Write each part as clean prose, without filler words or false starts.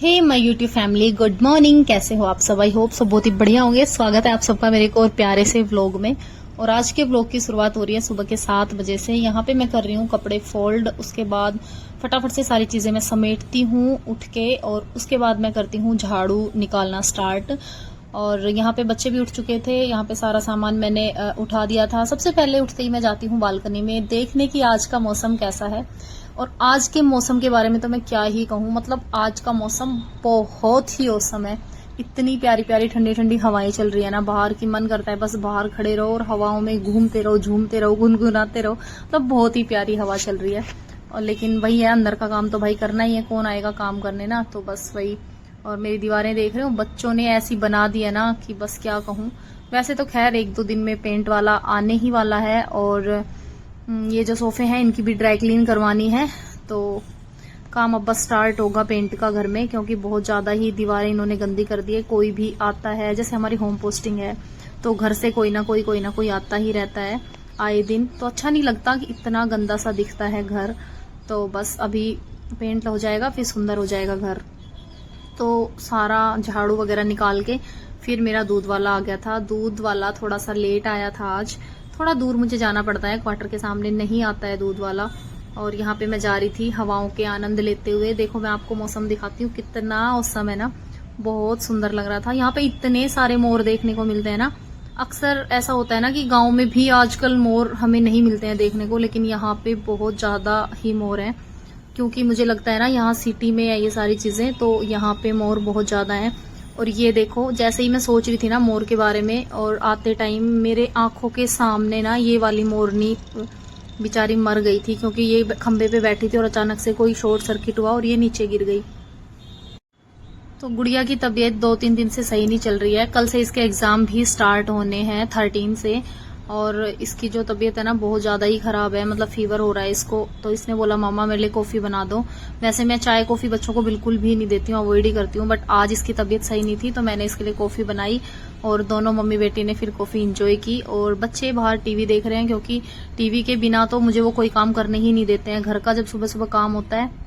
Hey my YouTube family, good morning. कैसे हो आप सब? आई होप सब बहुत ही बढ़िया होंगे। स्वागत है आप सबका मेरे को और प्यारे से व्लॉग में। और आज के व्लॉग की शुरुआत हो रही है सुबह के 7 बजे से। यहाँ पे मैं कर रही हूँ कपड़े फोल्ड। उसके बाद फटाफट से सारी चीजें मैं समेटती हूँ उठ के, और उसके बाद मैं करती हूँ झाड़ू निकालना स्टार्ट। और यहाँ पे बच्चे भी उठ चुके थे। यहाँ पे सारा सामान मैंने उठा दिया था। सबसे पहले उठते ही मैं जाती हूँ बालकनी में देखने की आज का मौसम कैसा है। और आज के मौसम के बारे में तो मैं क्या ही कहूँ, मतलब आज का मौसम बहुत ही औसम है। इतनी प्यारी प्यारी ठंडी ठंडी हवाएं चल रही है ना बाहर की, मन करता है बस बाहर खड़े रहो और हवाओं में घूमते रहो, झूमते रहो, गुनगुनाते रहो। मतलब बहुत ही प्यारी हवा चल रही है। और लेकिन वही है, अंदर का काम तो भाई करना ही है, कौन आएगा काम करने ना, तो बस वही। और मेरी दीवारें देख रहे हो, बच्चों ने ऐसी बना दी है ना कि बस क्या कहूँ। वैसे तो खैर 1-2 दिन में पेंट वाला आने ही वाला है। और ये जो सोफे हैं इनकी भी ड्राई क्लीन करवानी है, तो काम अब बस स्टार्ट होगा पेंट का घर में, क्योंकि बहुत ज्यादा ही दीवारें इन्होंने गंदी कर दी है। कोई भी आता है, जैसे हमारी होम पोस्टिंग है तो घर से कोई ना कोई आता ही रहता है आए दिन, तो अच्छा नहीं लगता कि इतना गंदा सा दिखता है घर। तो बस अभी पेंट हो जाएगा फिर सुंदर हो जाएगा घर। तो सारा झाड़ू वगैरह निकाल के फिर मेरा दूध वाला आ गया था। दूध वाला थोड़ा सा लेट आया था आज, थोड़ा दूर मुझे जाना पड़ता है, क्वार्टर के सामने नहीं आता है दूध वाला। और यहाँ पे मैं जा रही थी हवाओं के आनंद लेते हुए। देखो मैं आपको मौसम दिखाती हूँ, कितना औसम है ना, बहुत सुंदर लग रहा था। यहाँ पे इतने सारे मोर देखने को मिलते हैं ना। अक्सर ऐसा होता है ना कि गाँव में भी आजकल मोर हमें नहीं मिलते हैं देखने को, लेकिन यहाँ पे बहुत ज्यादा ही मोर है, क्योंकि मुझे लगता है ना यहाँ सिटी में है ये सारी चीजें, तो यहाँ पे मोर बहुत ज्यादा है। और ये देखो, जैसे ही मैं सोच रही थी ना मोर के बारे में, और आते टाइम मेरे आंखों के सामने ना ये वाली मोरनी बेचारी मर गई थी, क्योंकि ये खंबे पे बैठी थी और अचानक से कोई शॉर्ट सर्किट हुआ और ये नीचे गिर गई। तो गुड़िया की तबीयत 2-3 दिन से सही नहीं चल रही है। कल से इसके एग्जाम भी स्टार्ट होने हैं 13 से, और इसकी जो तबीयत है ना बहुत ज्यादा ही खराब है, मतलब फीवर हो रहा है इसको। तो इसने बोला मामा मेरे लिए कॉफी बना दो। वैसे मैं चाय कॉफी बच्चों को बिल्कुल भी नहीं देती हूँ, अवॉइड ही करती हूँ, बट आज इसकी तबीयत सही नहीं थी तो मैंने इसके लिए कॉफी बनाई। और दोनों मम्मी बेटी ने फिर कॉफी इंजॉय की। और बच्चे बाहर टीवी देख रहे हैं, क्योंकि टीवी के बिना तो मुझे वो कोई काम करने ही नहीं देते हैं। घर का जब सुबह सुबह काम होता है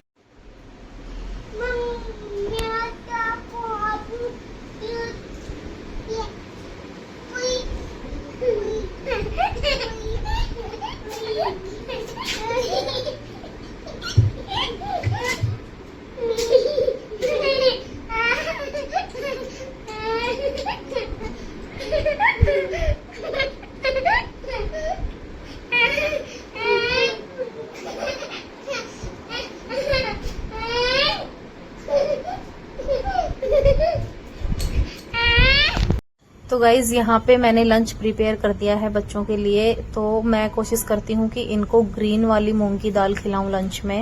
तो गाइज यहाँ पे मैंने लंच प्रिपेयर कर दिया है बच्चों के लिए। तो मैं कोशिश करती हूँ कि इनको ग्रीन वाली मूंग की दाल खिलाऊं लंच में।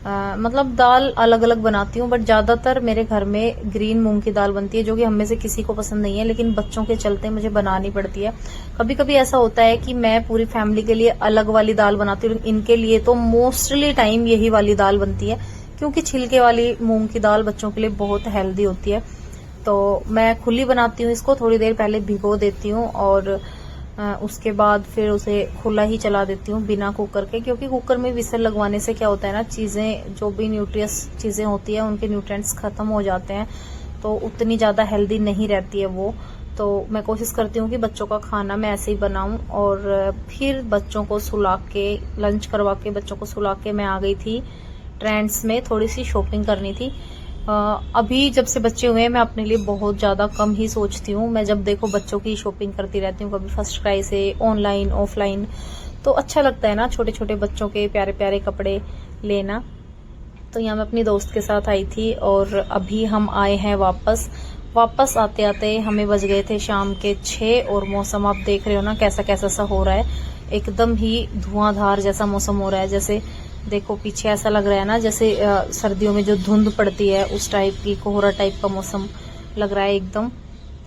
मतलब दाल अलग अलग बनाती हूँ, बट ज्यादातर मेरे घर में ग्रीन मूंग की दाल बनती है, जो कि हम में से किसी को पसंद नहीं है, लेकिन बच्चों के चलते मुझे बनानी पड़ती है। कभी कभी ऐसा होता है कि मैं पूरी फैमिली के लिए अलग वाली दाल बनाती हूँ, इनके लिए तो मोस्टली टाइम यही वाली दाल बनती है, क्योंकि छिलके वाली मूंग की दाल बच्चों के लिए बहुत हेल्दी होती है। तो मैं खुली बनाती हूँ इसको, थोड़ी देर पहले भिगो देती हूँ और उसके बाद फिर उसे खुला ही चला देती हूँ बिना कुकर के, क्योंकि कुकर में विसल लगवाने से क्या होता है ना, चीजें जो भी न्यूट्रियस चीजें होती है उनके न्यूट्रिएंट्स खत्म हो जाते हैं, तो उतनी ज्यादा हेल्दी नहीं रहती है वो। तो मैं कोशिश करती हूँ कि बच्चों का खाना मैं ऐसे ही बनाऊं। और फिर बच्चों को सुला के, लंच करवा के बच्चों को सुला के मैं आ गई थी ट्रेंड्स में, थोड़ी सी शॉपिंग करनी थी। अभी जब से बच्चे हुए हैं मैं अपने लिए बहुत ज्यादा कम ही सोचती हूँ। मैं जब देखो बच्चों की शॉपिंग करती रहती हूँ, कभी फर्स्ट क्राई से, ऑनलाइन ऑफलाइन। तो अच्छा लगता है ना छोटे छोटे बच्चों के प्यारे प्यारे कपड़े लेना। तो यहाँ मैं अपनी दोस्त के साथ आई थी और अभी हम आए हैं वापस आते आते हमें बज गए थे शाम के 6। और मौसम आप देख रहे हो ना कैसा कैसा सा हो रहा है, एकदम ही धुआंधार जैसा मौसम हो रहा है। जैसे देखो पीछे ऐसा लग रहा है ना जैसे सर्दियों में जो धुंध पड़ती है उस टाइप की, कोहरा टाइप का मौसम लग रहा है एकदम।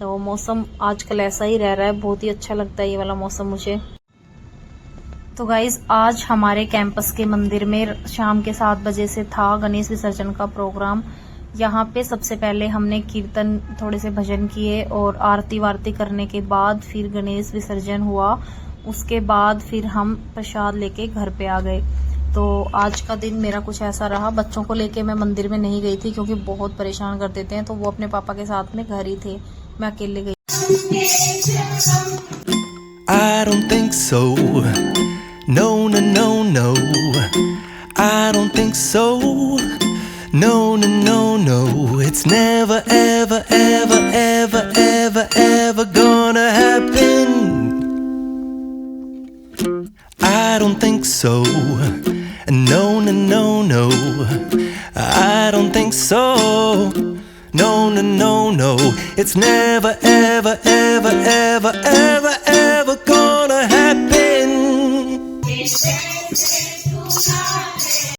तो मौसम आजकल ऐसा ही रह रहा है, बहुत ही अच्छा लगता है ये वाला मौसम मुझे। तो गाइज आज हमारे कैंपस के मंदिर में शाम के 7 बजे से था गणेश विसर्जन का प्रोग्राम। यहाँ पे सबसे पहले हमने कीर्तन, थोड़े से भजन किए और आरती वारती करने के बाद फिर गणेश विसर्जन हुआ। उसके बाद फिर हम प्रसाद लेके घर पे आ गए। तो आज का दिन मेरा कुछ ऐसा रहा। बच्चों को लेके मैं मंदिर में नहीं गई थी क्योंकि बहुत परेशान कर देते हैं, तो वो अपने पापा के साथ में घर ही थे, मैं अकेले गई। I don't think so. No, no, no, no. I don't think so. No, no, no, no. It's never, ever, ever, ever, ever, ever gonna happen. I don't think so. No, no, no, no. I don't think so. No, no, no, no. It's never, ever, ever, ever, ever, ever gonna happen.